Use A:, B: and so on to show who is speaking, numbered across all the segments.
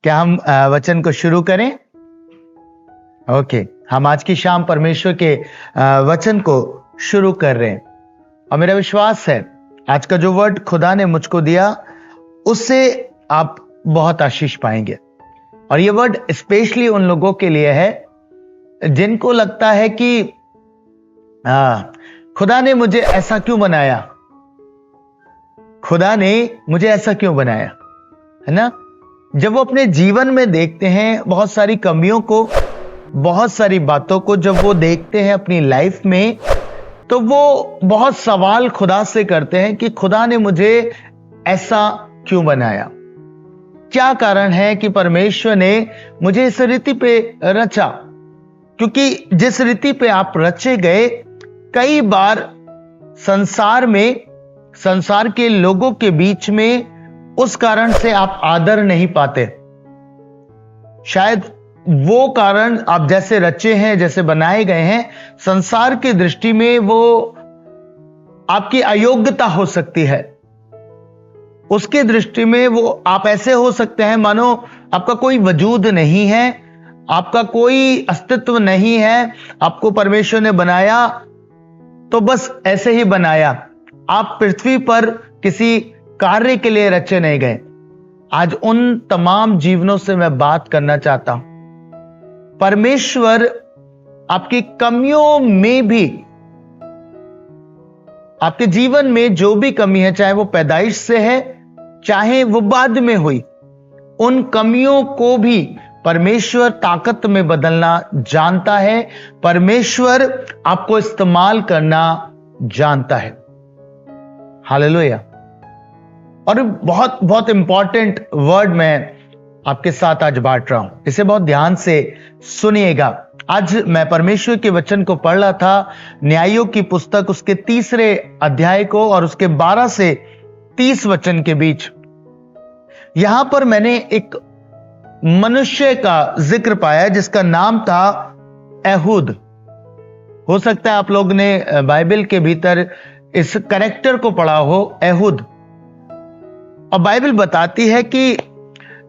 A: क्या हम वचन को शुरू करें? ओके, हम आज की शाम परमेश्वर के वचन को शुरू कर रहे हैं और मेरा विश्वास है आज का जो वर्ड खुदा ने मुझको दिया उससे आप बहुत आशीष पाएंगे। और ये वर्ड स्पेशली उन लोगों के लिए है जिनको लगता है कि खुदा ने मुझे ऐसा क्यों बनाया, खुदा ने मुझे ऐसा क्यों बनाया, है ना। जब वो अपने जीवन में देखते हैं बहुत सारी कमियों को, बहुत सारी बातों को, जब वो देखते हैं अपनी लाइफ में, तो वो बहुत सवाल खुदा से करते हैं कि खुदा ने मुझे ऐसा क्यों बनाया, क्या कारण है कि परमेश्वर ने मुझे इस रीति पे रचा। क्योंकि जिस रीति पे आप रचे गए, कई बार संसार के लोगों के बीच में उस कारण से आप आदर नहीं पाते। शायद वो कारण आप जैसे रचे हैं, जैसे बनाए गए हैं, संसार की दृष्टि में वो आपकी अयोग्यता हो सकती है। उसकी दृष्टि में वो आप ऐसे हो सकते हैं मानो आपका कोई वजूद नहीं है, आपका कोई अस्तित्व नहीं है। आपको परमेश्वर ने बनाया तो बस ऐसे ही बनाया, आप पृथ्वी पर किसी कार्य के लिए रचे नहीं गए। आज उन तमाम जीवनों से मैं बात करना चाहता हूं। परमेश्वर आपकी कमियों में भी, आपके जीवन में जो भी कमी है, चाहे वो पैदाइश से है चाहे वो बाद में हुई, उन कमियों को भी परमेश्वर ताकत में बदलना जानता है। परमेश्वर आपको इस्तेमाल करना जानता है। हालेलुया। और बहुत बहुत इंपॉर्टेंट वर्ड मैं आपके साथ आज बांट रहा हूं, इसे बहुत ध्यान से सुनिएगा। आज मैं परमेश्वर के वचन को पढ़ रहा था, न्यायों की पुस्तक उसके 3 अध्याय को और उसके 12 से 30 वचन के बीच। यहां पर मैंने एक मनुष्य का जिक्र पाया जिसका नाम था एहूद। हो सकता है आप लोग ने बाइबल के भीतर इस कैरेक्टर को पढ़ा हो, एहूद। और बाइबल बताती है कि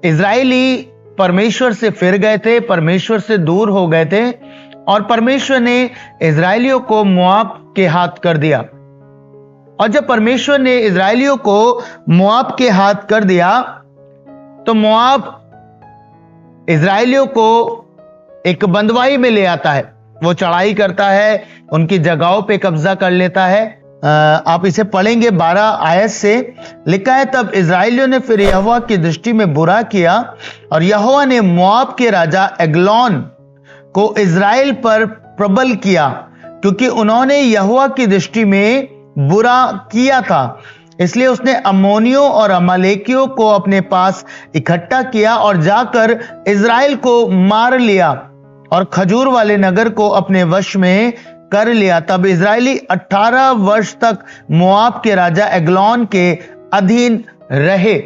A: इजरायली परमेश्वर से फिर गए थे, परमेश्वर से दूर हो गए थे और परमेश्वर ने इजरायलियों को मोआब के हाथ कर दिया। और जब परमेश्वर ने इजरायलियों को मोआब के हाथ कर दिया तो मोआब इजरायलियों को एक बंदवाई में ले आता है। वो चढ़ाई करता है, उनकी जगहों पे कब्जा कर लेता है। आप इसे पढ़ेंगे 12 आयत से लिखा है, तब इजरायलियों ने फिर यहोवा की दृष्टि में बुरा किया और यहोवा ने मोआब के राजा एग्लोन को इजराइल पर प्रबल किया, क्योंकि उन्होंने यहोवा की दृष्टि में बुरा किया था। इसलिए उसने अम्मोनियों और अमालेकियों को अपने पास इकट्ठा किया और जाकर इजराइल को मार लिया और खजूर वाले नगर को अपने वश में कर लिया। तब इजरायली 18 वर्ष तक मोआब के राजा एग्लोन के अधीन रहे।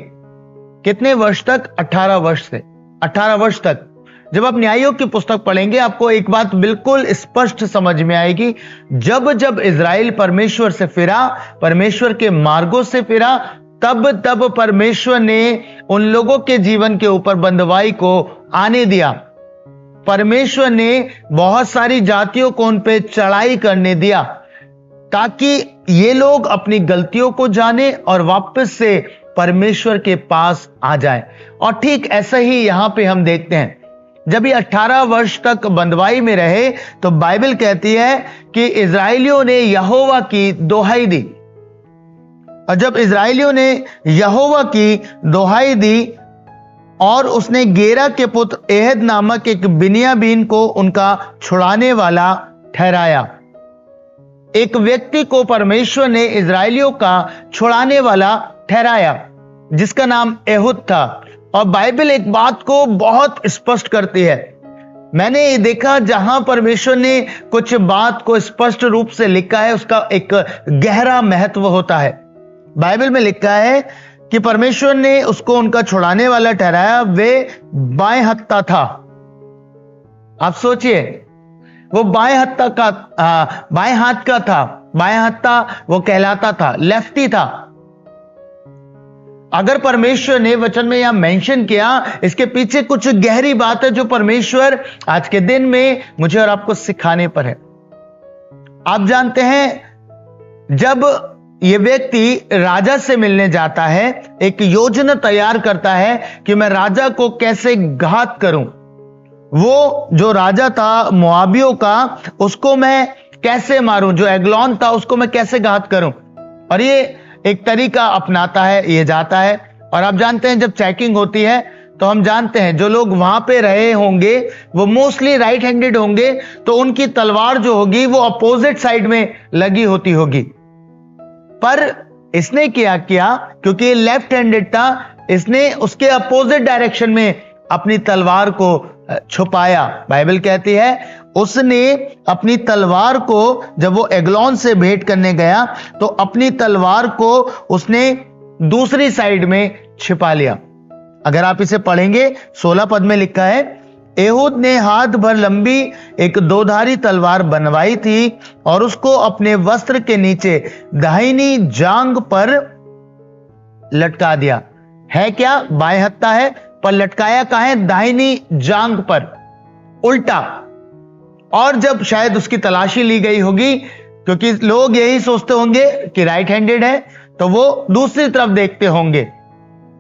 A: कितने वर्ष तक? 18 वर्ष से 18 वर्ष तक। जब आप न्यायों की पुस्तक पढ़ेंगे आपको एक बात बिल्कुल स्पष्ट समझ में आएगी। जब जब इजराइल परमेश्वर से फिरा, परमेश्वर के मार्गों से फिरा, तब तब परमेश्वर ने उन लोगों के जीवन के ऊपर बंदवाई को आने दिया। परमेश्वर ने बहुत सारी जातियों को उन पे चढ़ाई करने दिया ताकि ये लोग अपनी गलतियों को जाने और वापस से परमेश्वर के पास आ जाएं। और ठीक ऐसा ही यहां पे हम देखते हैं, जब ये 18 वर्ष तक बंदवाई में रहे तो बाइबल कहती है कि इजरायलियों ने यहोवा की दोहाई दी। और जब इजरायलियों ने यहोवा की दोहाई दी और उसने गेरा के पुत्र एहद नामक एक बिन्यामीन को उनका छुड़ाने वाला ठहराया। एक व्यक्ति को परमेश्वर ने इजरायलियों का छुड़ाने वाला ठहराया जिसका नाम एहूद था। और बाइबल एक बात को बहुत स्पष्ट करती है। मैंने ये देखा जहां परमेश्वर ने कुछ बात को स्पष्ट रूप से लिखा है उसका एक गहरा महत्व होता है। बाइबल में लिखा है कि परमेश्वर ने उसको उनका छुड़ाने वाला ठहराया, वे बाएं हत्था था। आप सोचिए, वो बाएं हाथ का था। बाएं हत्था वो कहलाता था, लेफ्टी था। अगर परमेश्वर ने वचन में यहां मेंशन किया, इसके पीछे कुछ गहरी बात है जो परमेश्वर आज के दिन में मुझे और आपको सिखाने पर है। आप जानते हैं, जब यह व्यक्ति राजा से मिलने जाता है, एक योजना तैयार करता है कि मैं राजा को कैसे घात करूं। वो जो राजा था मोआबियों का, उसको मैं कैसे मारूं, जो एग्लोन था उसको मैं कैसे घात करूं। और ये एक तरीका अपनाता है, ये जाता है। और आप जानते हैं, जब चेकिंग होती है तो हम जानते हैं जो लोग वहां पे रहे होंगे वो मोस्टली राइट हैंडेड होंगे, तो उनकी तलवार जो होगी वो अपोजिट साइड में लगी होती होगी। पर इसने क्या किया, क्योंकि ये लेफ्ट हैंडेड था, इसने उसके अपोजिट डायरेक्शन में अपनी तलवार को छुपाया। बाइबल कहती है उसने अपनी तलवार को, जब वो एग्लोन से भेंट करने गया तो अपनी तलवार को उसने दूसरी साइड में छिपा लिया। अगर आप इसे पढ़ेंगे, 16 पद में लिखा है, एहूद ने हाथ भर लंबी एक दोधारी तलवार बनवाई थी और उसको अपने वस्त्र के नीचे दाहिनी जांग पर लटका दिया। है क्या? बाएं हत्था है, पर लटकाया कहां है? दाहिनी जांग पर, उल्टा। और जब शायद उसकी तलाशी ली गई होगी, क्योंकि लोग यही सोचते होंगे कि राइट हैंडेड है, तो वो दूसरी तरफ देखते होंगे।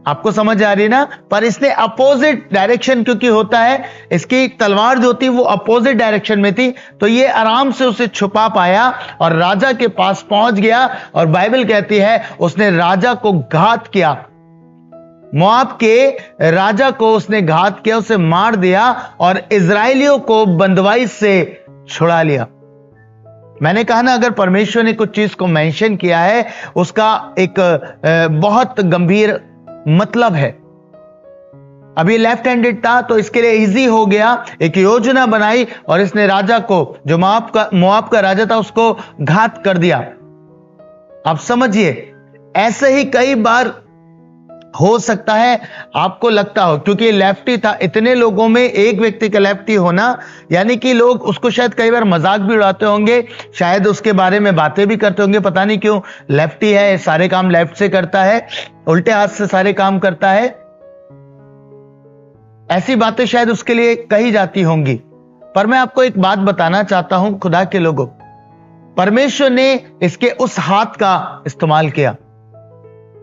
A: आपको समझ आ रही है ना? पर इसने अपोजिट डायरेक्शन, क्योंकि होता है इसकी तलवार जो थी वो अपोजिट डायरेक्शन में थी, तो ये आराम से उसे छुपा पाया और राजा के पास पहुंच गया। और बाइबल कहती है उसने राजा को घात किया, मोआब के राजा को उसने घात किया, उसे मार दिया और इजराइलियों को बंदवाई से छुड़ा लिया। मैंने कहा ना, अगर परमेश्वर ने कुछ चीज को मेंशन किया है, उसका एक बहुत गंभीर मतलब है। अभी लेफ्ट हैंडेड था तो इसके लिए इजी हो गया, एक योजना बनाई और इसने राजा को, जो मोआब का राजा था, उसको घात कर दिया। आप समझिए, ऐसे ही कई बार हो सकता है आपको लगता हो, क्योंकि लेफ्टी था, इतने लोगों में एक व्यक्ति का लेफ्टी होना, यानी कि लोग उसको शायद कई बार मजाक भी उड़ाते होंगे, शायद उसके बारे में बातें भी करते होंगे, पता नहीं क्यों लेफ्टी है, सारे काम लेफ्ट से करता है, उल्टे हाथ से सारे काम करता है। ऐसी बातें शायद उसके लिए कही जाती होंगी। पर मैं आपको एक बात बताना चाहता हूं, खुदा के लोगों, परमेश्वर ने इसके उस हाथ का इस्तेमाल किया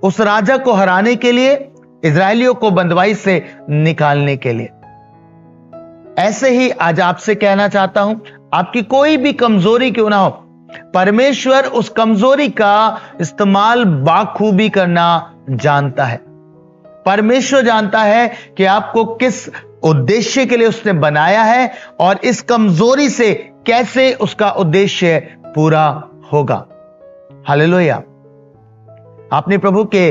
A: उस राजा को हराने के लिए, इजरायलियों को बंदवाई से निकालने के लिए। ऐसे ही आज आपसे कहना चाहता हूं, आपकी कोई भी कमजोरी क्यों ना हो, परमेश्वर उस कमजोरी का इस्तेमाल बाखूबी करना जानता है। परमेश्वर जानता है कि आपको किस उद्देश्य के लिए उसने बनाया है और इस कमजोरी से कैसे उसका उद्देश्य पूरा होगा। हालेलुया। आपने प्रभु के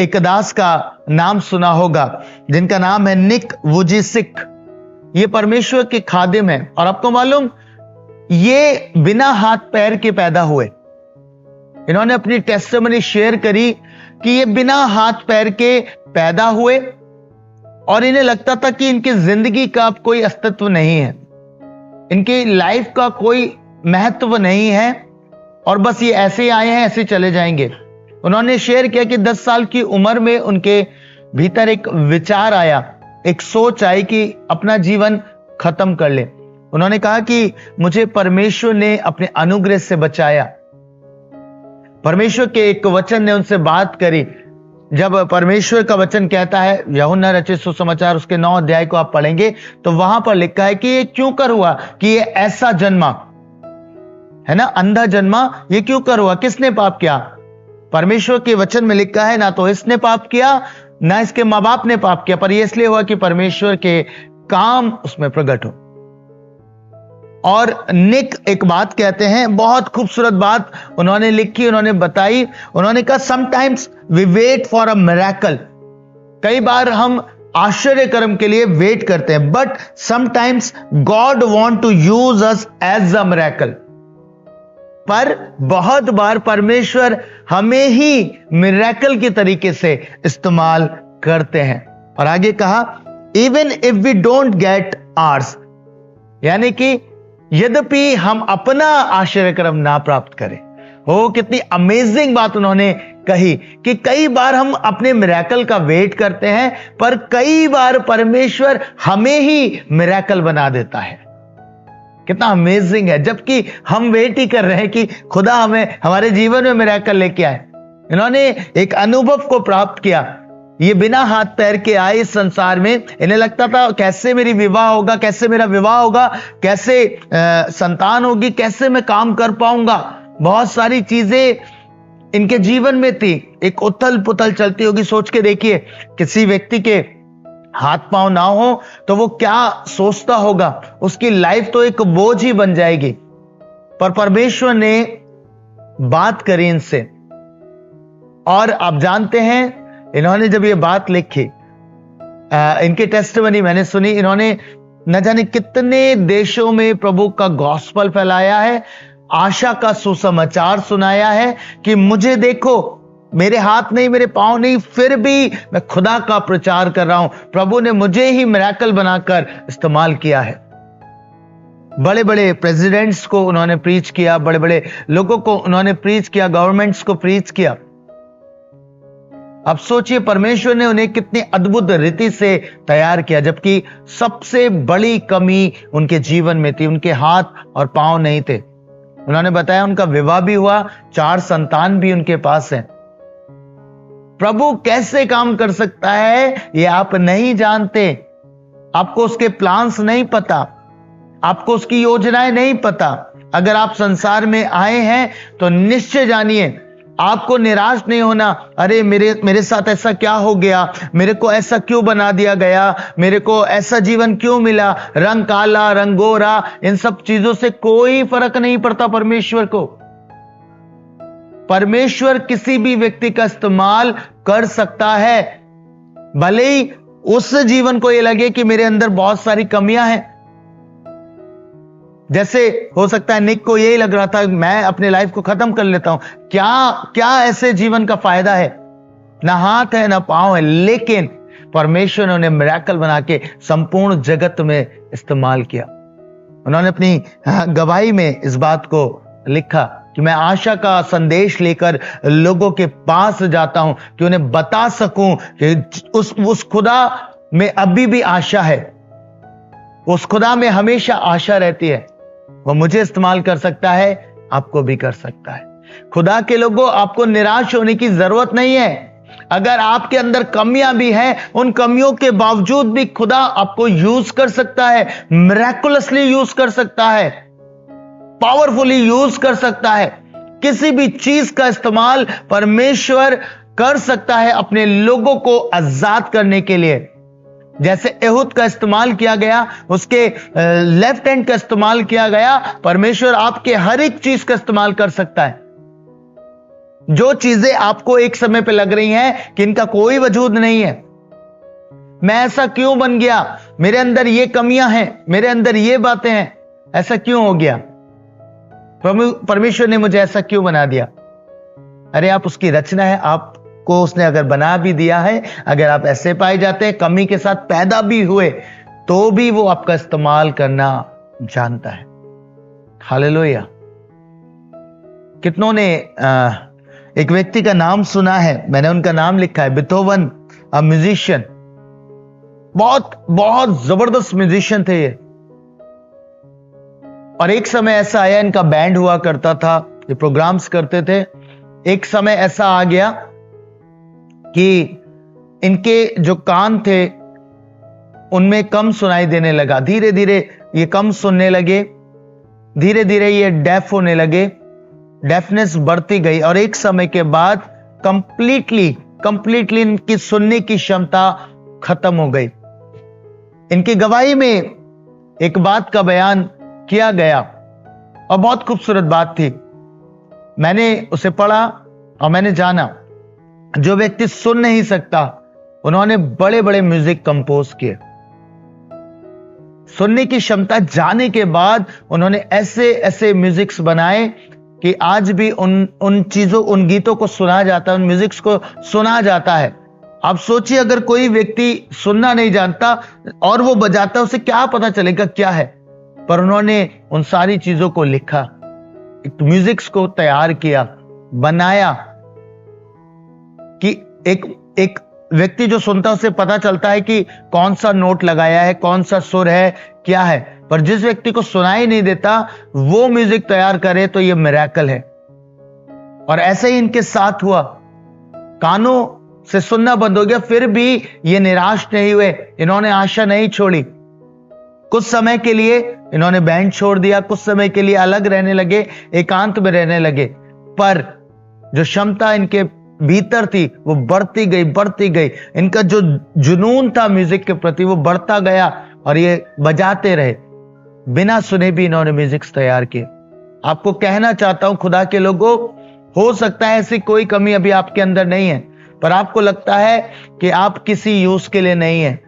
A: एक दास का नाम सुना होगा जिनका नाम है निक वुजिसिक। ये परमेश्वर के खादिम हैं और आपको मालूम, ये बिना हाथ पैर के पैदा हुए। इन्होंने अपनी टेस्टिमनी शेयर करी कि ये बिना हाथ पैर के पैदा हुए और इन्हें लगता था कि इनकी जिंदगी का अब कोई अस्तित्व नहीं है, इनकी लाइफ का कोई महत्व नहीं है और बस ये ऐसे ही आए हैं, ऐसे चले जाएंगे। उन्होंने शेयर किया कि 10 साल की उम्र में उनके भीतर एक विचार आया, एक सोच आई कि अपना जीवन खत्म कर ले। उन्होंने कहा कि मुझे परमेश्वर ने अपने अनुग्रह से बचाया। परमेश्वर के एक वचन ने उनसे बात करी। जब परमेश्वर का वचन कहता है, यूहन्ना रचित सुसमाचार उसके 9 अध्याय को आप पढ़ेंगे तो वहां पर लिखा है कि ये क्यों कर हुआ, कि ये ऐसा जन्मा, है ना, अंधा जन्मा, ये क्यों कर हुआ, किसने पाप किया? परमेश्वर के वचन में लिखा है ना तो इसने पाप किया ना इसके मां बाप ने पाप किया, पर यह इसलिए हुआ कि परमेश्वर के काम उसमें प्रकट हो। और निक एक बात कहते हैं, बहुत खूबसूरत बात उन्होंने लिखी, उन्होंने बताई। उन्होंने कहा sometimes we wait for a miracle, कई बार हम आश्चर्य कर्म के लिए वेट करते हैं, but sometimes God want to use us as a miracle. पर बहुत बार परमेश्वर हमें ही मिरेकल के तरीके से इस्तेमाल करते हैं। और आगे कहा even if we don't get ours, यानी कि यद्यपि हम अपना आश्चर्य कर्म ना प्राप्त करें, कितनी अमेजिंग बात उन्होंने कही कि कई बार हम अपने मिरेकल का वेट करते हैं, पर कई बार परमेश्वर हमें ही मिरेकल बना देता है। कितना अमेजिंग है, जबकि हम वेट ही कर रहे हैं कि खुदा हमें हमारे जीवन में मिरेकल लेके आए। इन्होंने एक अनुभव को प्राप्त किया। ये बिना हाथ पैर के आए इस संसार में। इन्हें लगता था कैसे मेरी विवाह होगा, कैसे मेरा विवाह होगा, कैसे संतान होगी, कैसे मैं काम कर पाऊंगा। बहुत सारी चीजें इनके जीवन में थी, एक उथल पुथल चलती होगी। सोच के देखिए, किसी व्यक्ति के हाथ पांव ना हो तो वो क्या सोचता होगा, उसकी लाइफ तो एक बोझ ही बन जाएगी। पर परमेश्वर ने बात करी इनसे, और आप जानते हैं इन्होंने जब ये बात लिखी, इनके टेस्टिमनी मैंने सुनी, इन्होंने न जाने कितने देशों में प्रभु का गॉस्पल फैलाया है, आशा का सुसमाचार सुनाया है कि मुझे देखो, मेरे हाथ नहीं, मेरे पांव नहीं, फिर भी मैं खुदा का प्रचार कर रहा हूं। प्रभु ने मुझे ही मिरेकल बनाकर इस्तेमाल किया है। बड़े बड़े प्रेसिडेंट्स को उन्होंने प्रीच किया, बड़े बड़े लोगों को उन्होंने प्रीच किया, गवर्नमेंट्स को प्रीच किया। अब सोचिए परमेश्वर ने उन्हें कितनी अद्भुत रीति से तैयार किया, जबकि सबसे बड़ी कमी उनके जीवन में थी, उनके हाथ और पांव नहीं थे। उन्होंने बताया उनका विवाह भी हुआ, 4 संतान भी उनके पास हैं। प्रभु कैसे काम कर सकता है ये आप नहीं जानते, आपको उसके प्लान्स नहीं पता, आपको उसकी योजनाएं नहीं पता। अगर आप संसार में आए हैं तो निश्चय जानिए, आपको निराश नहीं होना। अरे मेरे साथ ऐसा क्या हो गया, मेरे को ऐसा क्यों बना दिया गया, मेरे को ऐसा जीवन क्यों मिला, रंग काला रंग गोरा, इन सब चीजों से कोई फर्क नहीं पड़ता परमेश्वर को। परमेश्वर किसी भी व्यक्ति का इस्तेमाल कर सकता है, भले ही उस जीवन को यह लगे कि मेरे अंदर बहुत सारी कमियां हैं। जैसे हो सकता है निक को यही लग रहा था, मैं अपने लाइफ को खत्म कर लेता हूं। क्या ऐसे जीवन का फायदा है, ना हाथ है ना पांव है, लेकिन परमेश्वर ने उन्हें मिरेकल बना के संपूर्ण जगत में इस्तेमाल किया। उन्होंने अपनी गवाही में इस बात को लिखा कि मैं आशा का संदेश लेकर लोगों के पास जाता हूं कि उन्हें बता सकूं कि उस खुदा में अभी भी आशा है, उस खुदा में हमेशा आशा रहती है। वो मुझे इस्तेमाल कर सकता है, आपको भी कर सकता है। खुदा के लोगों, आपको निराश होने की जरूरत नहीं है। अगर आपके अंदर कमियां भी हैं, उन कमियों के बावजूद भी खुदा आपको यूज कर सकता है, मिरेकुलसली यूज कर सकता है, पावरफुली यूज कर सकता है। किसी भी चीज का इस्तेमाल परमेश्वर कर सकता है अपने लोगों को आजाद करने के लिए। जैसे एहूद का इस्तेमाल किया गया, उसके लेफ्ट हैंड का इस्तेमाल किया गया, परमेश्वर आपके हर एक चीज का इस्तेमाल कर सकता है। जो चीजें आपको एक समय पे लग रही हैं कि इनका कोई वजूद नहीं है, मैं ऐसा क्यों बन गया, मेरे अंदर ये कमियां हैं, मेरे अंदर ये बातें हैं, ऐसा क्यों हो गया, परमेश्वर ने मुझे ऐसा क्यों बना दिया। अरे आप उसकी रचना है, आपको उसने अगर बना भी दिया है, अगर आप ऐसे पाए जाते हैं, कमी के साथ पैदा भी हुए, तो भी वो आपका इस्तेमाल करना जानता है। हालेलुया। कितनों ने एक व्यक्ति का नाम सुना है, मैंने उनका नाम लिखा है, बीथोवन, अ म्यूजिशियन। बहुत जबरदस्त म्यूजिशियन थे ये। और एक समय ऐसा आया, इनका बैंड हुआ करता था, ये प्रोग्राम्स करते थे। एक समय ऐसा आ गया कि इनके जो कान थे उनमें कम सुनाई देने लगा, धीरे धीरे ये कम सुनने लगे, धीरे धीरे ये डेफ होने लगे, डेफनेस बढ़ती गई, और एक समय के बाद कंप्लीटली इनकी सुनने की क्षमता खत्म हो गई। इनकी गवाही में एक बात का बयान किया गया और बहुत खूबसूरत बात थी। मैंने उसे पढ़ा और मैंने जाना, जो व्यक्ति सुन नहीं सकता, उन्होंने बड़े बड़े म्यूजिक कंपोज किए। सुनने की क्षमता जाने के बाद उन्होंने ऐसे म्यूजिक्स बनाए कि आज भी उन गीतों को सुना जाता है, उन म्यूजिक्स को सुना जाता है। आप सोचिए, अगर कोई व्यक्ति सुनना नहीं जानता और वो बजाता, उसे क्या पता चलेगा क्या है। पर उन्होंने उन सारी चीजों को लिखा, म्यूजिक्स को तैयार किया, बनाया कि एक व्यक्ति जो सुनता है उसे पता चलता है कि कौन सा नोट लगाया है, कौन सा सुर है, क्या है। पर जिस व्यक्ति को सुनाई नहीं देता वो म्यूजिक तैयार करे तो ये मिरेकल है। और ऐसे ही इनके साथ हुआ, कानों से सुनना बंद हो गया, फिर भी ये निराश नहीं हुए, इन्होंने आशा नहीं छोड़ी। कुछ समय के लिए इन्होंने बैंड छोड़ दिया, कुछ समय के लिए अलग रहने लगे, एकांत में रहने लगे, पर जो क्षमता इनके भीतर थी वो बढ़ती गई। इनका जो जुनून था म्यूजिक के प्रति वो बढ़ता गया और ये बजाते रहे, बिना सुने भी इन्होंने म्यूजिक तैयार किए। आपको कहना चाहता हूं खुदा के लोगों, हो सकता है ऐसी कोई कमी अभी आपके अंदर नहीं है, पर आपको लगता है कि आप किसी यूज के लिए नहीं है।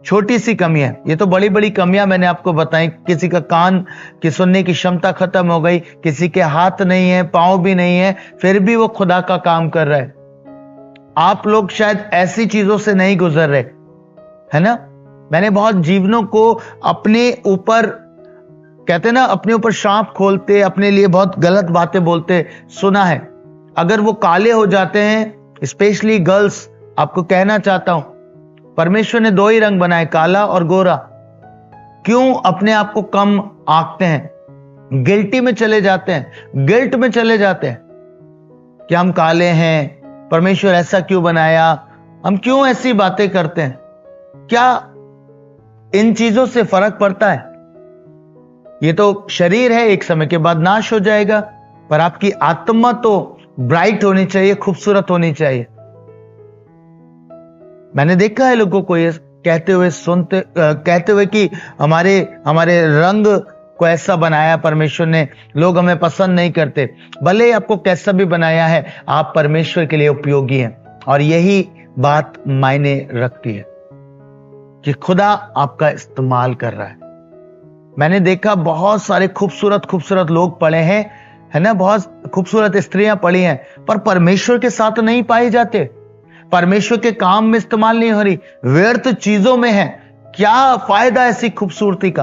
A: छोटी सी कमी है, ये तो बड़ी बड़ी कमियां मैंने आपको बताई। किसी का कान की सुनने की क्षमता खत्म हो गई, किसी के हाथ नहीं है, पांव भी नहीं है, फिर भी वो खुदा का काम कर रहा है। आप लोग शायद ऐसी चीजों से नहीं गुजर रहे, है ना। मैंने बहुत जीवनों को अपने ऊपर, कहते ना, अपने ऊपर सांप खोलते, अपने लिए बहुत गलत बातें बोलते सुना है। अगर वो काले हो जाते हैं, स्पेशली गर्ल्स, आपको कहना चाहता हूं, परमेश्वर ने दो ही रंग बनाए, काला और गोरा। क्यों अपने आप को कम आंकते हैं, गिल्टी में चले जाते हैं, गिल्ट में चले जाते हैं कि हम काले हैं, परमेश्वर ऐसा क्यों बनाया, हम क्यों ऐसी बातें करते हैं। क्या इन चीजों से फर्क पड़ता है? ये तो शरीर है, एक समय के बाद नाश हो जाएगा, पर आपकी आत्मा तो ब्राइट होनी चाहिए, खूबसूरत होनी चाहिए। मैंने देखा है लोगों को ये कहते हुए कि हमारे रंग को ऐसा बनाया परमेश्वर ने, लोग हमें पसंद नहीं करते। भले ही आपको कैसा भी बनाया है, आप परमेश्वर के लिए उपयोगी हैं। और यही बात मायने रखती है कि खुदा आपका इस्तेमाल कर रहा है। मैंने देखा बहुत सारे खूबसूरत लोग पड़े हैं, है ना, बहुत खूबसूरत स्त्रियां पड़ी हैं, पर परमेश्वर के साथ नहीं पाए जाते, परमेश्वर के काम में इस्तेमाल नहीं हो रही, व्यर्थ चीजों में है। क्या फायदा ऐसी खूबसूरती का?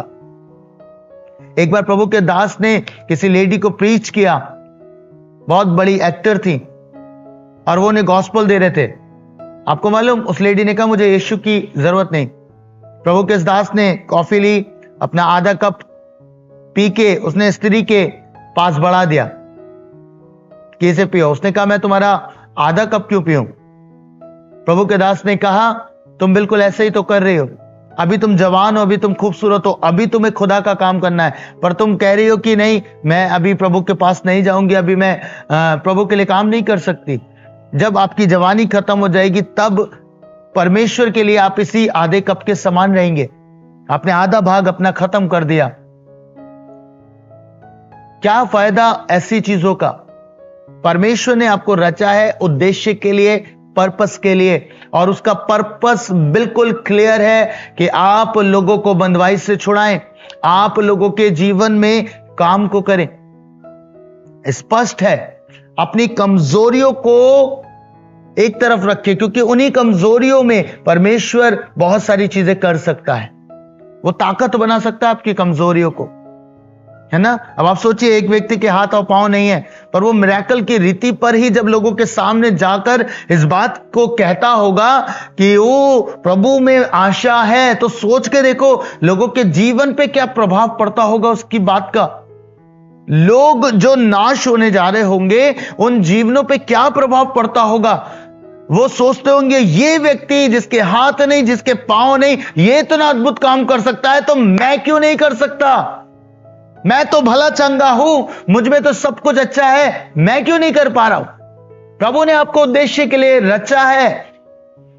A: एक बार प्रभु के दास ने किसी लेडी को प्रीच किया, बहुत बड़ी एक्टर थी, और वो ने गॉस्पेल दे रहे थे। आपको मालूम, उस लेडी ने कहा मुझे यीशु की जरूरत नहीं। प्रभु के दास ने कॉफी ली, अपना आधा कप पी के उसने स्त्री के पास बढ़ा दिया कि इसे पियो। उसने कहा मैं तुम्हारा आधा कप क्यों पीऊं? प्रभु के दास ने कहा तुम बिल्कुल ऐसे ही तो कर रही हो, अभी तुम जवान हो, अभी तुम खूबसूरत हो, अभी तुम्हें खुदा का काम करना है, पर तुम कह रही हो कि नहीं, मैं अभी प्रभु के पास नहीं जाऊंगी, अभी मैं प्रभु के लिए काम नहीं कर सकती। जब आपकी जवानी खत्म हो जाएगी तब परमेश्वर के लिए आप इसी आधे कप के समान रहेंगे। आपने आधा भाग अपना खत्म कर दिया। क्या फायदा ऐसी चीजों का? परमेश्वर ने आपको रचा है उद्देश्य के लिए, पर्पस के लिए, और उसका पर्पस बिल्कुल क्लियर है कि आप लोगों को बंधुआई से छुड़ाएं, आप लोगों के जीवन में काम को करें। स्पष्ट है। अपनी कमजोरियों को एक तरफ रखें, क्योंकि उन्हीं कमजोरियों में परमेश्वर बहुत सारी चीजें कर सकता है। वो ताकत बना सकता है आपकी कमजोरियों को, है ना। अब आप सोचिए, एक व्यक्ति के हाथ और पांव नहीं है, पर वो मिरेकल की रीति पर ही जब लोगों के सामने जाकर इस बात को कहता होगा कि वो प्रभु में आशा है, तो सोच के देखो लोगों के जीवन पे क्या प्रभाव पड़ता होगा उसकी बात का। लोग जो नाश होने जा रहे होंगे उन जीवनों पे क्या प्रभाव पड़ता होगा। वो सोचते होंगे ये व्यक्ति जिसके हाथ नहीं, जिसके पांव नहीं, ये इतना अद्भुत काम कर सकता है, तो मैं क्यों नहीं कर सकता? मैं तो भला चंगा हूं, मुझ में तो सब कुछ अच्छा है, मैं क्यों नहीं कर पा रहा हूं? प्रभु ने आपको उद्देश्य के लिए रचा है।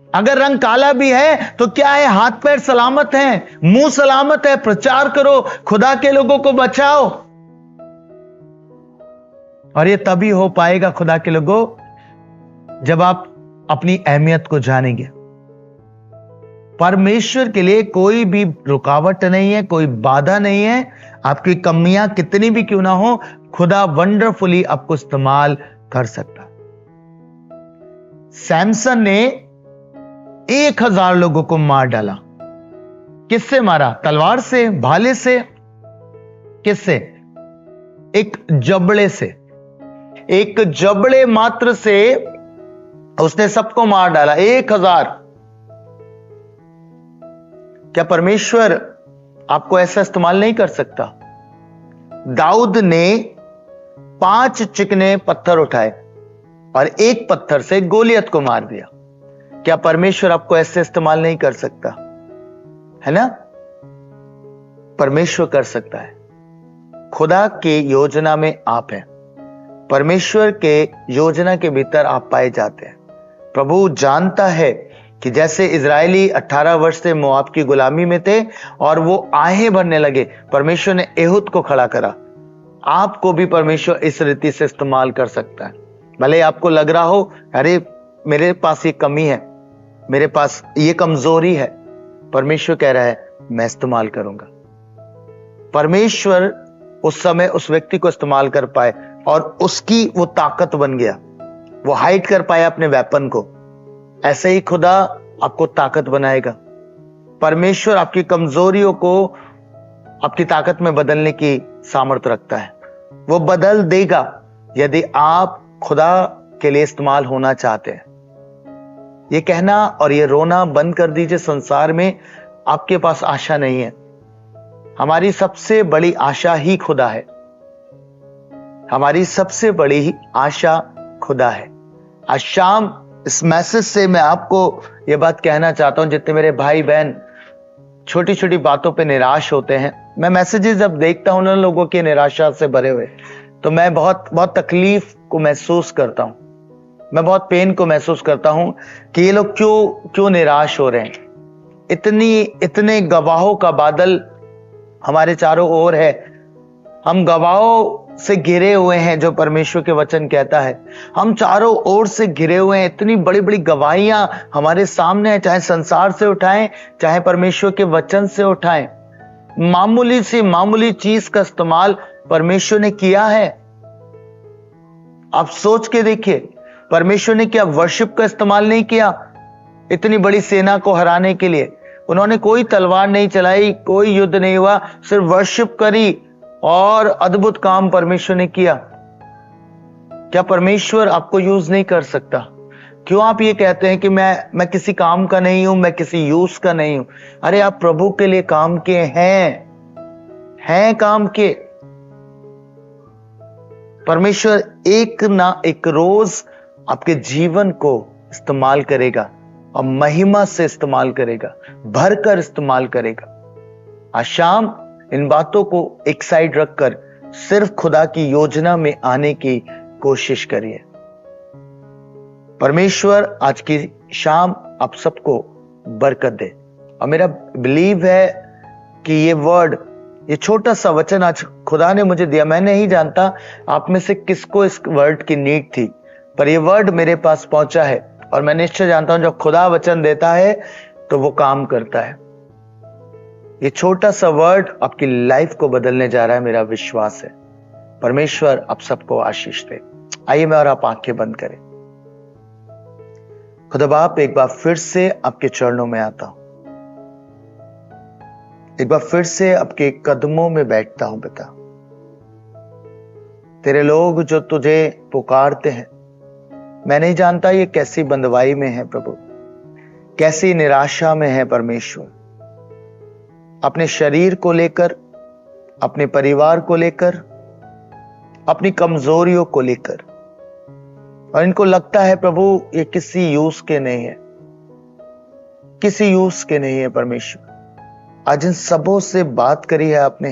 A: अगर रंग काला भी है तो क्या है, हाथ पैर सलामत हैं, मुंह सलामत है, प्रचार करो, खुदा के लोगों को बचाओ। और ये तभी हो पाएगा खुदा के लोगों, जब आप अपनी अहमियत को जानेंगे। परमेश्वर के लिए कोई भी रुकावट नहीं है, कोई बाधा नहीं है। आपकी कमियां कितनी भी क्यों ना हो, खुदा वंडरफुली आपको इस्तेमाल कर सकता है। सैमसन ने 1000 लोगों को मार डाला। किससे मारा? तलवार से, भाले से? किससे? एक जबड़े से, एक जबड़े मात्र से उसने सबको मार डाला, 1000। क्या परमेश्वर आपको ऐसा इस्तेमाल नहीं कर सकता? दाऊद ने 5 चिकने पत्थर उठाए और एक पत्थर से गोलियत को मार दिया। क्या परमेश्वर आपको ऐसे इस्तेमाल नहीं कर सकता? है ना? परमेश्वर कर सकता है। खुदा की योजना में आप हैं, परमेश्वर के योजना के भीतर आप पाए जाते हैं। प्रभु जानता है कि जैसे इजरायली 18 वर्ष से मोआब की गुलामी में थे और वो आहें भरने लगे, परमेश्वर ने एहुद को खड़ा करा। आपको भी परमेश्वर इस रीति से इस्तेमाल कर सकता है। भले आपको लग रहा हो अरे मेरे पास ये कमी है, मेरे पास ये कमजोरी है, परमेश्वर कह रहा है मैं इस्तेमाल करूंगा। परमेश्वर उस समय उस व्यक्ति को इस्तेमाल कर पाए और उसकी वो ताकत बन गया, वो हाइड कर पाया अपने वेपन को। ऐसे ही खुदा आपको ताकत बनाएगा। परमेश्वर आपकी कमजोरियों को आपकी ताकत में बदलने की सामर्थ्य रखता है। वो बदल देगा यदि आप खुदा के लिए इस्तेमाल होना चाहते हैं। ये कहना और ये रोना बंद कर दीजिए, संसार में आपके पास आशा नहीं है। हमारी सबसे बड़ी आशा ही खुदा है। हमारी सबसे बड़ी आशा खुदा है। आज शाम इस मैसेज से मैं आपको यह बात कहना चाहता हूं, जितने मेरे भाई बहन छोटी छोटी बातों पे निराश होते हैं, मैं मैसेजेस जब देखता हूं ना लोगों की निराशा से भरे हुए, तो मैं बहुत तकलीफ को महसूस करता हूं, मैं बहुत पेन को महसूस करता हूं कि ये लोग क्यों निराश हो रहे हैं। इतने गवाहों का बादल हमारे चारों ओर है, हम गवाहों से घिरे हुए हैं, जो परमेश्वर के वचन कहता है। हम चारों ओर से घिरे हुए हैं, इतनी बड़ी बड़ी गवाहियां हमारे सामने है, चाहे संसार से उठाएं चाहे परमेश्वर के वचन से उठाएं। मामूली सी मामूली चीज का इस्तेमाल परमेश्वर ने किया है। आप सोच के देखिए, परमेश्वर ने क्या वर्शिप का इस्तेमाल नहीं किया इतनी बड़ी सेना को हराने के लिए? उन्होंने कोई तलवार नहीं चलाई, कोई युद्ध नहीं हुआ, सिर्फ वर्शिप करी और अद्भुत काम परमेश्वर ने किया। क्या परमेश्वर आपको यूज नहीं कर सकता? क्यों आप ये कहते हैं कि मैं किसी काम का नहीं हूं, मैं किसी यूज का नहीं हूं? अरे आप प्रभु के लिए काम के हैं काम के। परमेश्वर एक ना एक रोज आपके जीवन को इस्तेमाल करेगा और महिमा से इस्तेमाल करेगा, भरकर इस्तेमाल करेगा। आज शाम इन बातों को एक साइड रखकर सिर्फ खुदा की योजना में आने की कोशिश करिए। परमेश्वर आज की शाम आप सबको बरकत दे। और मेरा बिलीव है कि ये वर्ड, ये छोटा सा वचन आज खुदा ने मुझे दिया। मैं नहीं जानता आप में से किसको इस वर्ड की नीड थी, पर ये वर्ड मेरे पास पहुंचा है और मैं निश्चय जानता हूं जब खुदा वचन देता है तो वो काम करता है। ये छोटा सा वर्ड आपकी लाइफ को बदलने जा रहा है, मेरा विश्वास है। परमेश्वर आप सबको आशीष दे। आइए मैं और आप आंखें बंद करें। खुदा बाप, एक बार फिर से आपके चरणों में आता हूं, एक बार फिर से आपके कदमों में बैठता हूं। पिता, तेरे लोग जो तुझे पुकारते हैं, मैं नहीं जानता ये कैसी बंदवाई में है प्रभु, कैसी निराशा में है परमेश्वर, अपने शरीर को लेकर, अपने परिवार को लेकर, अपनी कमजोरियों को लेकर, और इनको लगता है प्रभु ये किसी यूज के नहीं है, किसी यूज के नहीं है। परमेश्वर, आज इन सबों से बात करी है आपने।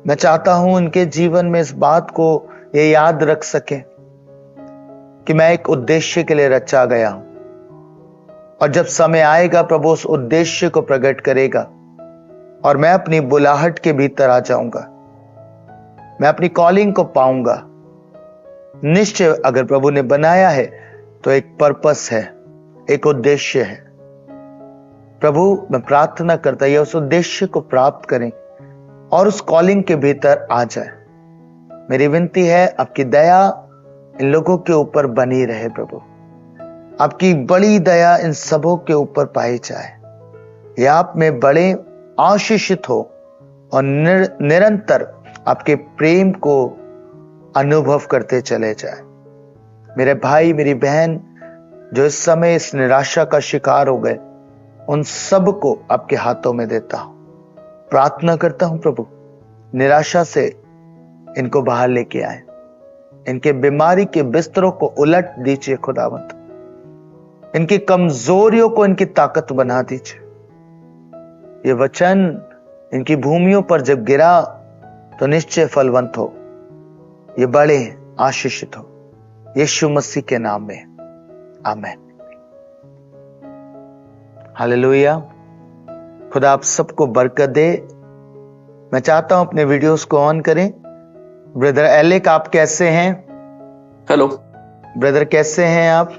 A: मैं चाहता हूं इनके जीवन में इस बात को ये याद रख सके कि मैं एक उद्देश्य के लिए रचा गया हूं, और जब समय आएगा प्रभु उस उद्देश्य को प्रकट करेगा और मैं अपनी बुलाहट के भीतर आ जाऊंगा, मैं अपनी कॉलिंग को पाऊंगा। निश्चय अगर प्रभु ने बनाया है तो एक पर्पस है, एक उद्देश्य है। प्रभु, मैं प्रार्थना करता हूं उस उद्देश्य को प्राप्त करें और उस कॉलिंग के भीतर आ जाए। मेरी विनती है आपकी दया इन लोगों के ऊपर बनी रहे प्रभु, आपकी बड़ी दया इन सबों के ऊपर पाई जाए। ये आप में बड़े आशीषित हो और निरंतर आपके प्रेम को अनुभव करते चले जाए। मेरे भाई मेरी बहन जो इस समय इस निराशा का शिकार हो गए, उन सब को आपके हाथों में देता हूं। प्रार्थना करता हूं प्रभु, निराशा से इनको बाहर लेके आए, इनके बीमारी के बिस्तरों को उलट दीजिए खुदावंत, इनकी कमजोरियों को इनकी ताकत बना दीजिए। ये वचन इनकी भूमियों पर जब गिरा तो निश्चय फलवंत हो, ये बड़े आशीषित हो, यीशु मसीह के नाम में, आमीन। हालेलुया। खुदा आप सबको बरकत दे। मैं चाहता हूं अपने वीडियोस को ऑन करें। ब्रदर एलेक, आप कैसे हैं?
B: हेलो
A: ब्रदर, कैसे हैं आप?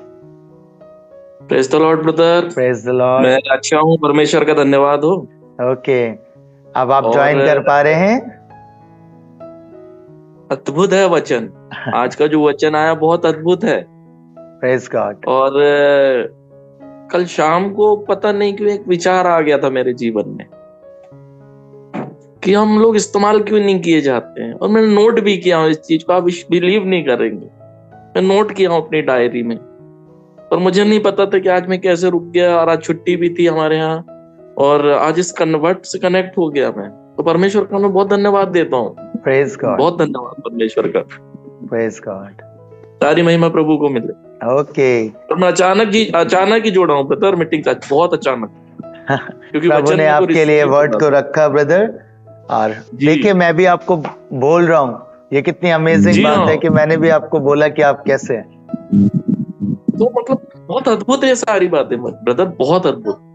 B: Praise the Lord brother.
A: Praise the Lord.
B: मैं अच्छा हूँ, परमेश्वर का धन्यवाद हो।
A: ओके, अब आप ज्वाइन कर पा रहे हैं?
B: अद्भुत है वचन। आज का जो वचन आया बहुत अद्भुत है।
A: Praise God.
B: और कल शाम को पता नहीं क्यों एक विचार आ गया था मेरे जीवन में कि हम लोग इस्तेमाल क्यों नहीं किए जाते हैं। और मैंने नोट भी किया हूँ इस चीज को, आप बिलीव नहीं करेंगे। मैं नोट किया हूँ अपनी डायरी में, और मुझे नहीं पता था कि आज मैं कैसे रुक गया। और आज छुट्टी भी थी हमारे यहाँ, और आज इस कन्वर्ट से कनेक्ट हो गया मैं। तो परमेश्वर का मैं बहुत धन्यवाद देता हूँ।
A: Praise God.
B: बहुत धन्यवाद परमेश्वर का।
A: Praise God.
B: सारी महिमा प्रभु को मिले।
A: ओके।
B: और मैं अचानक ही जोड़ा हूँ ब्रदर, मीटिंग का बहुत अचानक, क्योंकि
A: प्रभु ने आपके लिए वर्ड को रखा ब्रदर। और देखिए, मैं भी आपको बोल रहा हूँ, ये कितनी अमेजिंग बात है कि मैंने भी आपको बोला कि आप कैसे हैं।
B: तो मतलब बहुत अद्भुत है सारी बातें ब्रदर, बहुत अद्भुत।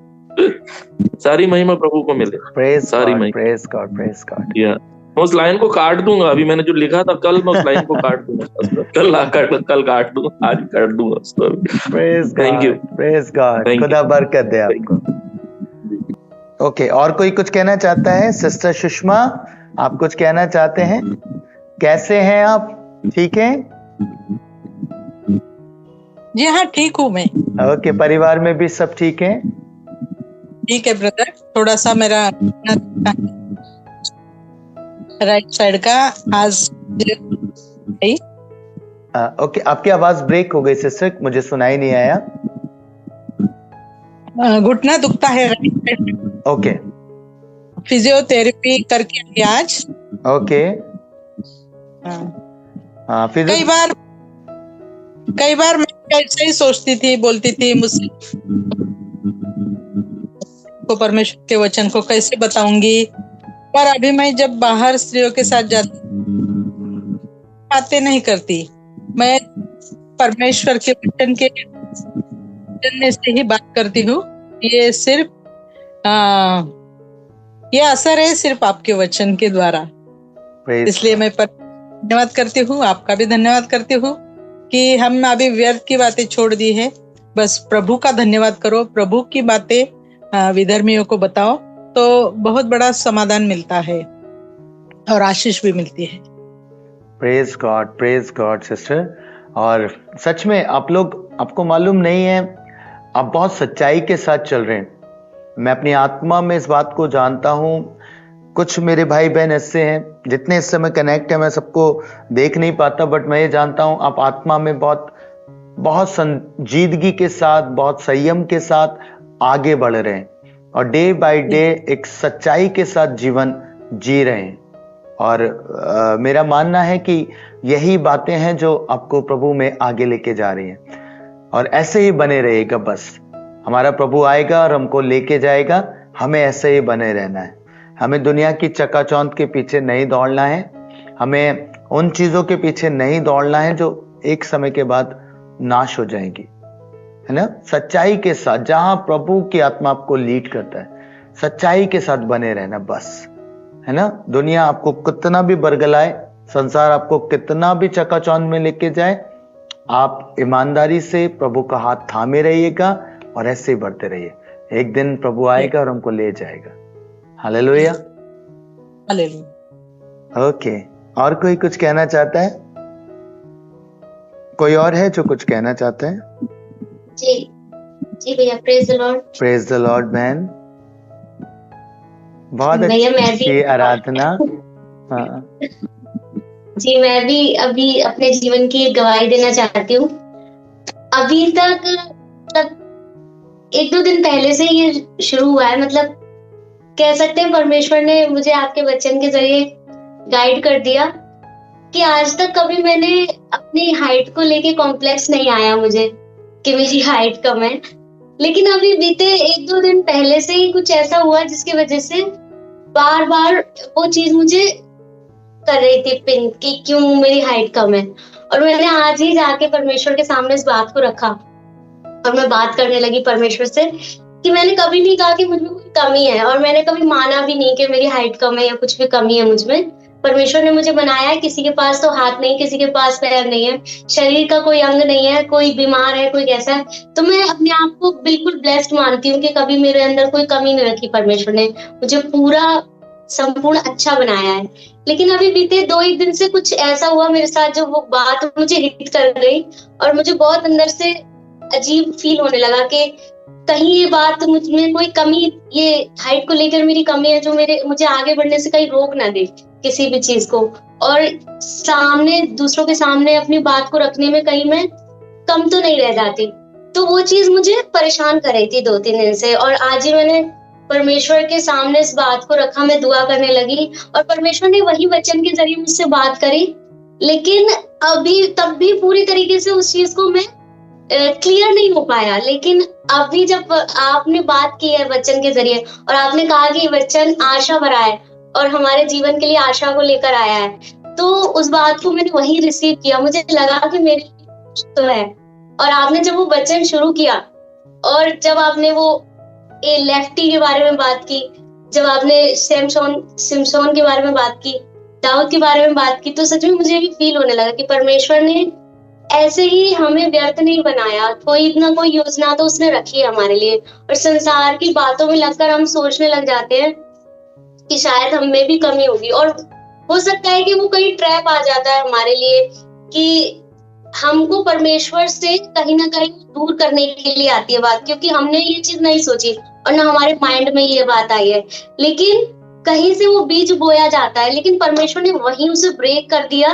B: सारी महिमा प्रभु को मिले।
A: प्रेज
B: सारी
A: गॉड,
B: महिमा।
A: Praise God, praise God.
B: मैं उस लाइन को काट दूंगा। अभी मैंने जो लिखा था कल, मैं उस लाइन को काट दूंगा। कल काट दूंगा, आज काट दूंगा उसको।
A: Thank you, praise God. खुदा बरकत दे आपको। ओके, और कोई कुछ कहना चाहता है? सिस्टर सुषमा, आप कुछ कहना चाहते हैं? कैसे हैं आप? ठीक हैं?
C: जी हाँ, ठीक हूँ मैं।
A: ओके, परिवार में भी सब ठीक हैं?
C: ठीक है ब्रदर, थोड़ा सा मेरा राइट साइड का आज।
A: ओके, आपकी आवाज ब्रेक हो गई सिस्टर, मुझे सुनाई नहीं आया।
C: घुटना दुखता है राइट साइड।
A: ओके।
C: फिजियोथेरेपी करके आई आज।
A: ओके।
C: कई बार मैं ऐसे ही सोचती थी, बोलती थी मुझसे को परमेश्वर के वचन को कैसे बताऊंगी। पर अभी मैं जब बाहर स्त्रियों के साथ जाती, बातें नहीं करती, मैं परमेश्वर के वचन के जानने से ही बात करती हूँ। ये सिर्फ ये असर है सिर्फ आपके वचन के द्वारा। इसलिए मैं धन्यवाद करती हूँ, आपका भी धन्यवाद करती हूँ कि हम अभी व्यर्थ की बातें छोड़ दी है। बस प्रभु का धन्यवाद करो, प्रभु की बातें विधर्मियों को बताओ, तो बहुत बड़ा समाधान मिलता है और आशीष भी मिलती है।
A: Praise God sister. और सच में आप लोग, आपको मालूम नहीं है, आप बहुत सच्चाई के साथ चल रहे हैं। मैं अपनी आत्मा में इस बात को जानता हूं। कुछ मेरे भाई बहन ऐसे हैं जितने इस समय कनेक्ट है, मैं सबको देख नहीं पाता, बट मैं ये जानता हूं आप आत्मा में बहुत संजीदगी के साथ, बहुत संयम के साथ आगे बढ़ रहे हैं, और डे बाय डे एक सच्चाई के साथ जीवन जी रहे हैं। और मेरा मानना है कि यही बातें हैं जो आपको प्रभु में आगे लेके जा रही हैं, और ऐसे ही बने रहिएगा। बस हमारा प्रभु आएगा और हमको लेके जाएगा, हमें ऐसे ही बने रहना है। हमें दुनिया की चकाचौंध के पीछे नहीं दौड़ना है, हमें उन चीजों के पीछे नहीं दौड़ना है जो एक समय के बाद नाश हो जाएंगी, है ना। सच्चाई के साथ, जहां प्रभु की आत्मा आपको लीड करता है, सच्चाई के साथ बने रहना बस, है ना। दुनिया आपको कितना भी बरगलाए, संसार आपको कितना भी चकाचौंध में लेके जाए, आप ईमानदारी से प्रभु का हाथ थामे रहिएगा और ऐसे ही बढ़ते रहिए। एक दिन प्रभु आएगा और हमको ले जाएगा। Hallelujah, hallelujah. ओके, और कोई कुछ कहना चाहता है? कोई और है जो कुछ कहना चाहता है?
D: जी भैया, praise the Lord.
A: Praise the Lord बहन, बहुत अच्छी आराधना। हाँ।
D: जी, मैं भी अभी अपने जीवन की एक गवाही देना चाहती हूँ। अभी तक मतलब 1-2 दिन पहले से ये शुरू हुआ है, मतलब कह सकते हैं परमेश्वर ने मुझे आपके वचन के जरिए गाइड कर दिया कि आज तक कभी मैंने अपनी हाइट को लेके कॉम्प्लेक्स नहीं आया मुझे कि मेरी हाइट कम है। लेकिन अभी बीते 1-2 दिन पहले से ही कुछ ऐसा हुआ जिसकी वजह से बार बार वो चीज मुझे कर रही थी पिन कि क्यों मेरी हाइट कम है। और मैंने आज ही जाके परमेश्वर के सामने इस बात को रखा और मैं बात करने लगी परमेश्वर से कि मैंने कभी नहीं कहा कि मुझमें कोई कमी है, और मैंने कभी माना भी नहीं कि मेरी हाइट कम है या कुछ भी कमी है मुझमें। परमेश्वर ने मुझे बनाया है, किसी के पास तो हाथ नहीं, किसी के पास पैर नहीं है, शरीर का कोई अंग नहीं है, कोई बीमार है, कोई कैसा है। तो मैं अपने आप को बिल्कुल ब्लेस्ड मानती हूँ कि कभी मेरे अंदर कोई कमी नहीं रखी। परमेश्वर ने मुझे पूरा संपूर्ण अच्छा बनाया है। लेकिन अभी बीते 2-1 दिन से कुछ ऐसा हुआ मेरे साथ जो वो बात मुझे हिट कर गई और मुझे बहुत अंदर से अजीब फील होने लगा कि कहीं ये बात मुझमें कोई कमी, ये हाइट को लेकर मेरी कमी है जो मुझे आगे बढ़ने से कहीं रोक ना दे किसी भी चीज को, और सामने दूसरों के सामने अपनी बात को रखने में कहीं मैं कम तो नहीं रह जाती। तो वो चीज मुझे परेशान कर रही थी 2-3 दिन से, और आज ही मैंने परमेश्वर के सामने इस बात को रखा, मैं दुआ करने लगी और परमेश्वर ने वही वचन के जरिए मुझसे बात करी। लेकिन अभी तब भी पूरी तरीके से उस चीज को मैं क्लियर नहीं हो पाया। लेकिन अभी जब आपने बात की है वचन के जरिए और आपने कहा कि वचन आशा भरा है और हमारे जीवन के लिए आशा को लेकर आया है, तो उस बात को मैंने वही रिसीव किया। मुझे लगा कि मेरे लिए तो है। और आपने जब वो वचन शुरू किया और जब आपने वो लेफ्टी के बारे में बात की, जब आपने सिमसोन के बारे में बात की, दाऊद के बारे में बात की, तो सच में मुझे भी फील होने लगा कि परमेश्वर ने ऐसे ही हमें व्यर्थ नहीं बनाया। कोई ना कोई योजना तो उसने रखी है हमारे लिए। और संसार की बातों में लगकर हम सोचने लग जाते हैं कि शायद हम में भी कमी होगी, और हो सकता है कि वो कहीं ट्रैप आ जाता है हमारे लिए कि हमको परमेश्वर से कहीं ना कहीं दूर करने के लिए आती है बात, क्योंकि हमने ये चीज नहीं सोची और ना हमारे माइंड में ये बात आई है। लेकिन कहीं से वो बीज बोया जाता है, लेकिन परमेश्वर ने वहीं उसे ब्रेक कर दिया,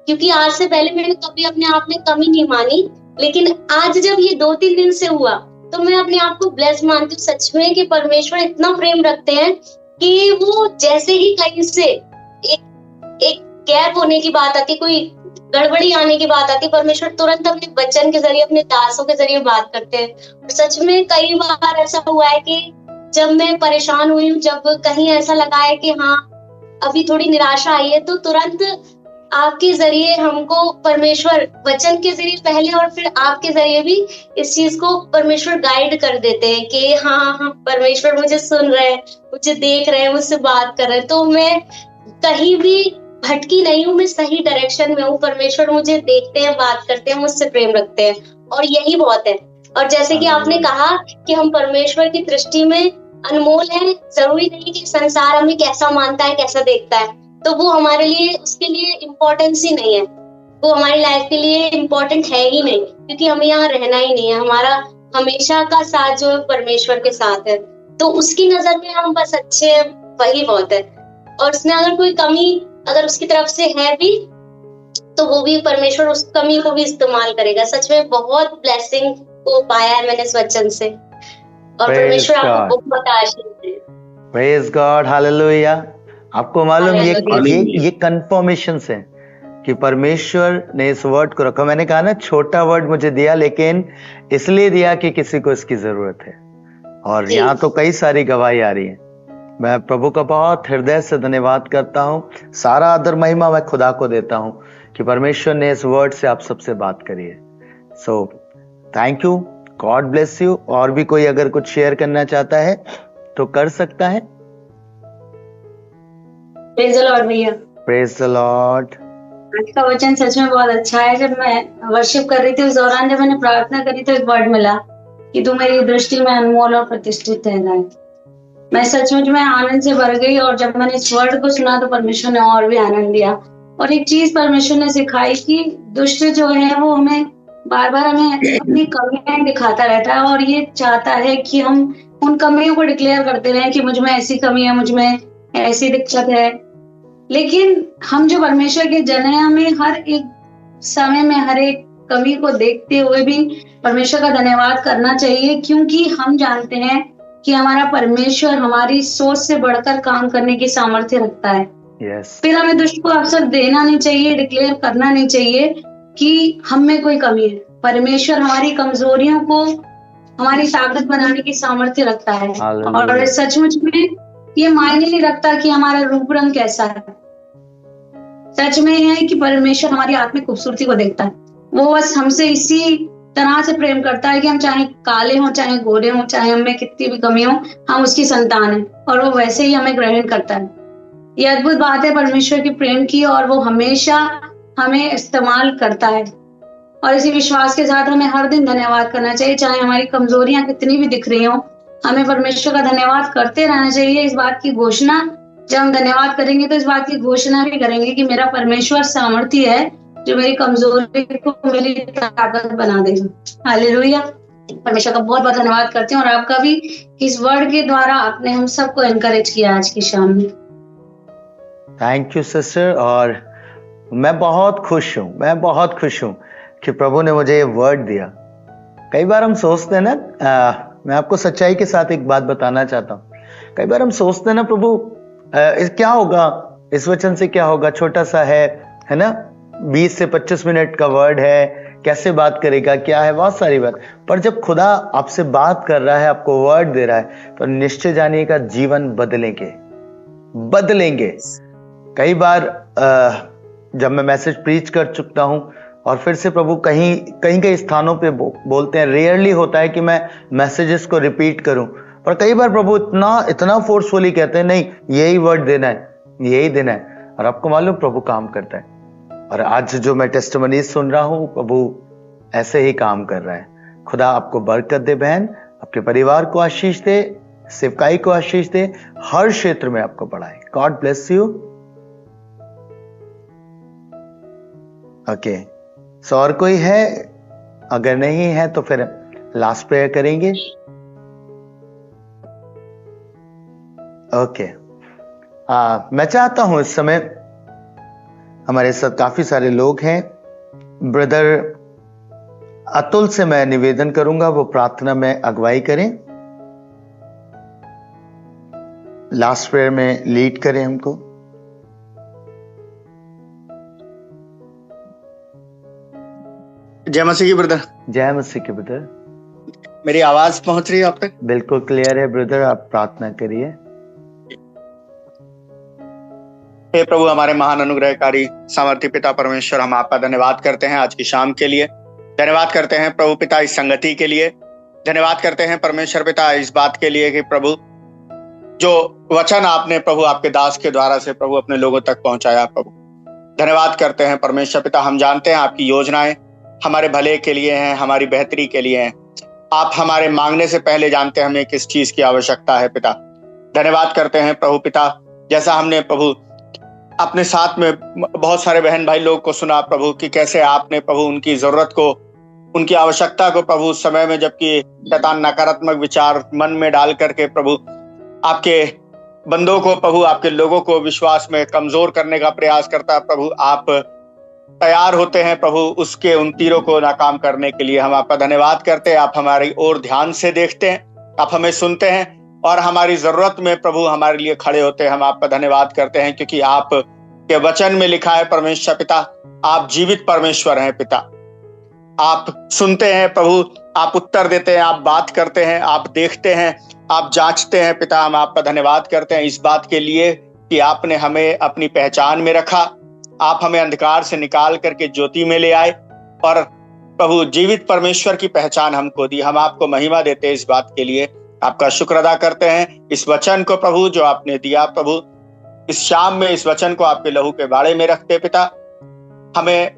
D: क्योंकि आज से पहले मैंने कभी अपने आप में कमी नहीं मानी। लेकिन आज जब ये 2-3 दिन से हुआ तो मैं अपने आप को ब्लेस्ड मानती हूँ सच में कि परमेश्वर इतना प्रेम रखते हैं कि वो जैसे ही कहीं से एक गैप होने की बात आती, कोई गड़बड़ी आने की बात आती, परमेश्वर तुरंत अपने वचन के जरिए, अपने दासों के जरिए बात करते हैं। और सच में कई बार ऐसा हुआ है कि जब मैं परेशान हुई हूँ, जब कहीं ऐसा लगा है कि हाँ अभी थोड़ी निराशा आई है, तो तुरंत आपके जरिए हमको परमेश्वर वचन के जरिए पहले और फिर आपके जरिए भी इस चीज को परमेश्वर गाइड कर देते हैं कि हाँ परमेश्वर मुझे सुन रहे हैं, मुझे देख रहे हैं, मुझसे बात कर रहे हैं। तो मैं कहीं भी भटकी नहीं हूँ, मैं सही डायरेक्शन में हूँ। परमेश्वर मुझे देखते हैं, बात करते हैं, मुझसे प्रेम रखते हैं, और यही बहुत है। और जैसे कि आपने कहा कि हम परमेश्वर की दृष्टि में अनमोल हैं, जरूरी नहीं कि संसार हमें कैसा मानता है, कैसा देखता है, तो वो हमारे लिए, उसके लिए इम्पोर्टेंस ही नहीं है, वो हमारी लाइफ के लिए इम्पोर्टेंट है ही नहीं, क्योंकि हमें यहाँ रहना ही नहीं है। हमारा हमेशा का साथ जो है परमेश्वर के साथ है, तो उसकी नजर में हम बस अच्छे हैं, वही बहुत है। और उसमें अगर कोई कमी अगर उसकी तरफ से है भी, तो वो भी परमेश्वर उस कमी को भी इस्तेमाल करेगा। सच में बहुत ब्लेसिंग को पाया है मैंने इस वचन से, और परमेश्वर आपको बहुत आशीष दे।
A: Praise God, hallelujah. आपको मालूम ये कंफर्मेशन है कि परमेश्वर ने इस वर्ड को रखा। मैंने कहा ना छोटा वर्ड मुझे दिया, लेकिन इसलिए दिया कि किसी को इसकी जरूरत है। और यहाँ तो कई सारी गवाही आ रही है। मैं प्रभु का बहुत हृदय से धन्यवाद करता हूँ। सारा आदर महिमा मैं खुदा को देता हूँ कि परमेश्वर ने इस वर्ड से आप सबसे बात करी है। So thank you, God bless you. और भी कोई अगर कुछ शेयर करना चाहता है तो कर सकता है।
D: प्रेज द लॉर्ड भैया।
A: Praise the Lord.
D: आज का वचन सच में बहुत अच्छा है। जब मैं वर्शिप कर रही थी उस दौरान जब मैंने प्रार्थना करी तो एक वर्ड मिला कि तू मेरी दृष्टि में अनमोल और प्रतिष्ठित है। मैं सचमुच में आनंद से भर गई, और जब मैंने इस वर्ड को सुना तो परमेश्वर ने और भी आनंद दिया। और एक चीज परमेश्वर ने सिखाई कि दुष्ट जो है वो हमें बार बार हमें अपनी कमियां दिखाता रहता है, और ये चाहता है कि हम उन कमियों को डिक्लेयर करते रहे कि मुझ में ऐसी कमी है, मुझ में ऐसी दिक्कत है।
E: लेकिन हम जो परमेश्वर के जन हैं, हमें हर एक समय में हर एक कमी को देखते हुए भी परमेश्वर का धन्यवाद करना चाहिए, क्योंकि हम जानते हैं कि हमारा परमेश्वर हमारी सोच से बढ़कर काम करने की सामर्थ्य रखता है। फिर हमें दुष्ट को अवसर देना नहीं चाहिए, डिक्लेयर करना नहीं चाहिए कि हम में कोई कमी है। परमेश्वर हमारी कमजोरियों को हमारी ताकत बनाने की सामर्थ्य रखता है। और सचमुच में ये मायने नहीं रखता कि हमारा रूप रंग कैसा है। सच में यह है कि परमेश्वर हमारी आत्मिक खूबसूरती को देखता है। वो बस हमसे इसी तरह से प्रेम करता है कि हम चाहे काले हों, चाहे गोरे हों, चाहे हमें कितनी भी कमी हो, हम उसकी संतान हैं और वो वैसे ही हमें ग्रहण करता है। ये अद्भुत बात है परमेश्वर के प्रेम की, और वो हमेशा हमें इस्तेमाल करता है। और इसी विश्वास के साथ हमें हर दिन धन्यवाद करना चाहिए, चाहे हमारी कमजोरियां कितनी भी दिख रही हों, हमें परमेश्वर का धन्यवाद करते रहना चाहिए। इस बात की घोषणा, जब हम धन्यवाद करेंगे तो इस बात की घोषणा भी करेंगे कि मेरा परमेश्वर सामर्थी है जो मेरी कमजोरी को मेरी ताकत बना देगा। हालेलुया। परमेश्वर का बहुत बहुत धन्यवाद करते हैं, और आपका भी इस वर्ड के द्वारा आपने हम सबको एनकरेज किया आज की शाम में।
A: Thank you sister. और मैं बहुत खुश हूँ कि प्रभु ने मुझे ये वर्ड दिया। कई बार हम सोचते हैं ना, मैं आपको सच्चाई के साथ एक बात बताना चाहता हूँ। कई बार हम सोचते हैं ना, प्रभु क्या होगा, इस वचन से क्या होगा, छोटा सा है ना, 20 से 25 मिनट का वर्ड है, कैसे बात करेगा, क्या है, बहुत सारी बात। पर जब खुदा आपसे बात कर रहा है, आपको वर्ड दे रहा है, तो निश्चय जानिएगा जीवन बदलेंगे। कई बार जब मैं मैसेज प्रीच कर चुका हूं और फिर से प्रभु कहीं स्थानों पे बोलते हैं, रेयरली होता है कि मैं मैसेजेस को रिपीट करूं, पर कई बार प्रभु इतना फोर्सफुली कहते हैं, नहीं यही वर्ड देना है। और आपको मालूम प्रभु काम करता है। और आज जो मैं टेस्टिमनीज सुन रहा हूं, प्रभु ऐसे ही काम कर रहा है। खुदा आपको बरकत दे बहन, आपके परिवार को आशीष दे, सेवकाई को आशीष दे, हर क्षेत्र में आपको बढ़ाए। God bless you. ओके, सो और कोई है? अगर नहीं है तो फिर लास्ट प्रेयर करेंगे। ओके, मैं चाहता हूं इस समय हमारे साथ काफी सारे लोग हैं। ब्रदर अतुल से मैं निवेदन करूंगा वो प्रार्थना में अगुवाई करें, लास्ट प्रेयर में लीड करें हमको।
F: जय मसीह की ब्रदर।
A: जय मसीह की ब्रदर।
F: मेरी आवाज पहुंच रही है आप तक?
A: बिल्कुल क्लियर है ब्रदर, आप प्रार्थना करिए।
F: हे प्रभु, हमारे महान अनुग्रहकारी सामर्थी पिता परमेश्वर, हम आपका धन्यवाद करते हैं आज की शाम के लिए। धन्यवाद करते हैं प्रभु पिता इस संगति के लिए। धन्यवाद करते हैं परमेश्वर पिता इस बात के लिए कि प्रभु जो वचन आपने प्रभु आपके दास के द्वारा से प्रभु अपने लोगों तक पहुंचाया। प्रभु धन्यवाद करते हैं परमेश्वर पिता। हम जानते हैं आपकी योजनाएं हमारे भले के लिए हैं, हमारी बेहतरी के लिए हैं। आप हमारे मांगने से पहले जानते हैं हमें किस चीज की आवश्यकता है पिता। धन्यवाद करते हैं प्रभु पिता, जैसा हमने प्रभु अपने साथ में बहुत सारे बहन भाई लोग को सुना प्रभु कि कैसे आपने प्रभु उनकी जरूरत को, उनकी आवश्यकता को प्रभु उस समय में जबकि शैतान नकारात्मक विचार मन में डाल करके प्रभु आपके बंदों को, प्रभु आपके लोगों को विश्वास में कमजोर करने का प्रयास करता है, प्रभु आप तैयार होते हैं प्रभु उसके उन तीरों को नाकाम करने के लिए। हम आपका धन्यवाद करते हैं। आप हमारी ओर ध्यान से देखते हैं, आप हमें सुनते हैं और हमारी जरूरत में प्रभु हमारे लिए खड़े होते हैं। हम आपका धन्यवाद करते हैं क्योंकि आप के वचन में लिखा है परमेश्वर पिता, आप जीवित परमेश्वर हैं पिता। आप सुनते हैं प्रभु, आप उत्तर देते हैं, आप बात करते हैं, आप देखते हैं, आप जांचते हैं पिता। हम आपका धन्यवाद करते हैं इस बात के लिए कि आपने हमें अपनी पहचान में रखा, आप हमें अंधकार से निकाल करके ज्योति में ले आए और प्रभु जीवित परमेश्वर की पहचान हमको दी। हम आपको महिमा देते हैं इस बात के लिए, आपका शुक्र अदा करते हैं इस वचन को प्रभु जो आपने दिया। प्रभु इस शाम में इस वचन को आपके लहू के बाड़े में रखते पिता, हमें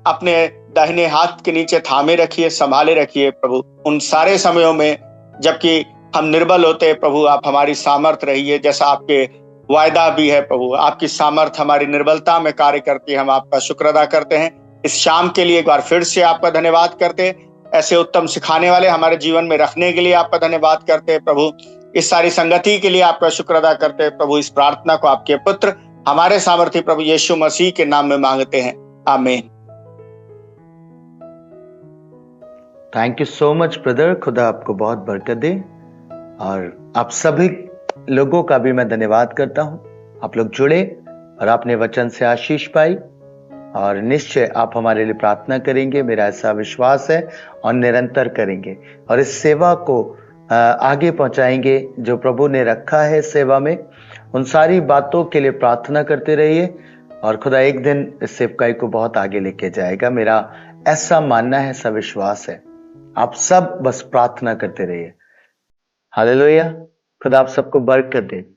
F: अपने दाहिने हाथ के नीचे थामे रखिए, संभाले रखिए प्रभु उन सारे समयों में जबकि हम निर्बल होते प्रभु आप हमारी सामर्थ रहिए, जैसा आपके वायदा भी है प्रभु आपकी सामर्थ हमारी निर्बलता में कार्य करती है। हम आपका शुक्र अदा करते हैं इस शाम के लिए, एक बार फिर से आपका धन्यवाद करते हैं। ऐसे उत्तम सिखाने वाले हमारे जीवन में रखने के लिए आपका धन्यवाद करते हैं प्रभु। इस सारी संगति के लिए आपका शुक्र अदा करते हैं प्रभु। इस प्रार्थना को आपके पुत्र हमारे सामर्थी प्रभु यीशु मसीह के नाम में मांगते हैं, आमीन।
A: Thank you so much brother, खुदा आपको बहुत बरकत दे। और आप सभी लोगों का भी मैं धन्यवाद करता हूं। आप लोग जुड़े और आपने वचन से आशीष पाई और निश्चय आप हमारे लिए प्रार्थना करेंगे, मेरा ऐसा विश्वास है, और निरंतर करेंगे और इस सेवा को आगे पहुंचाएंगे जो प्रभु ने रखा है सेवा में। उन सारी बातों के लिए प्रार्थना करते रहिए और खुदा एक दिन इस सेवकाई को बहुत आगे लेके जाएगा, मेरा ऐसा मानना है, ऐसा विश्वास है। आप सब बस प्रार्थना करते रहिए। हालेलुया। खुदा आप सबको बरकत दे।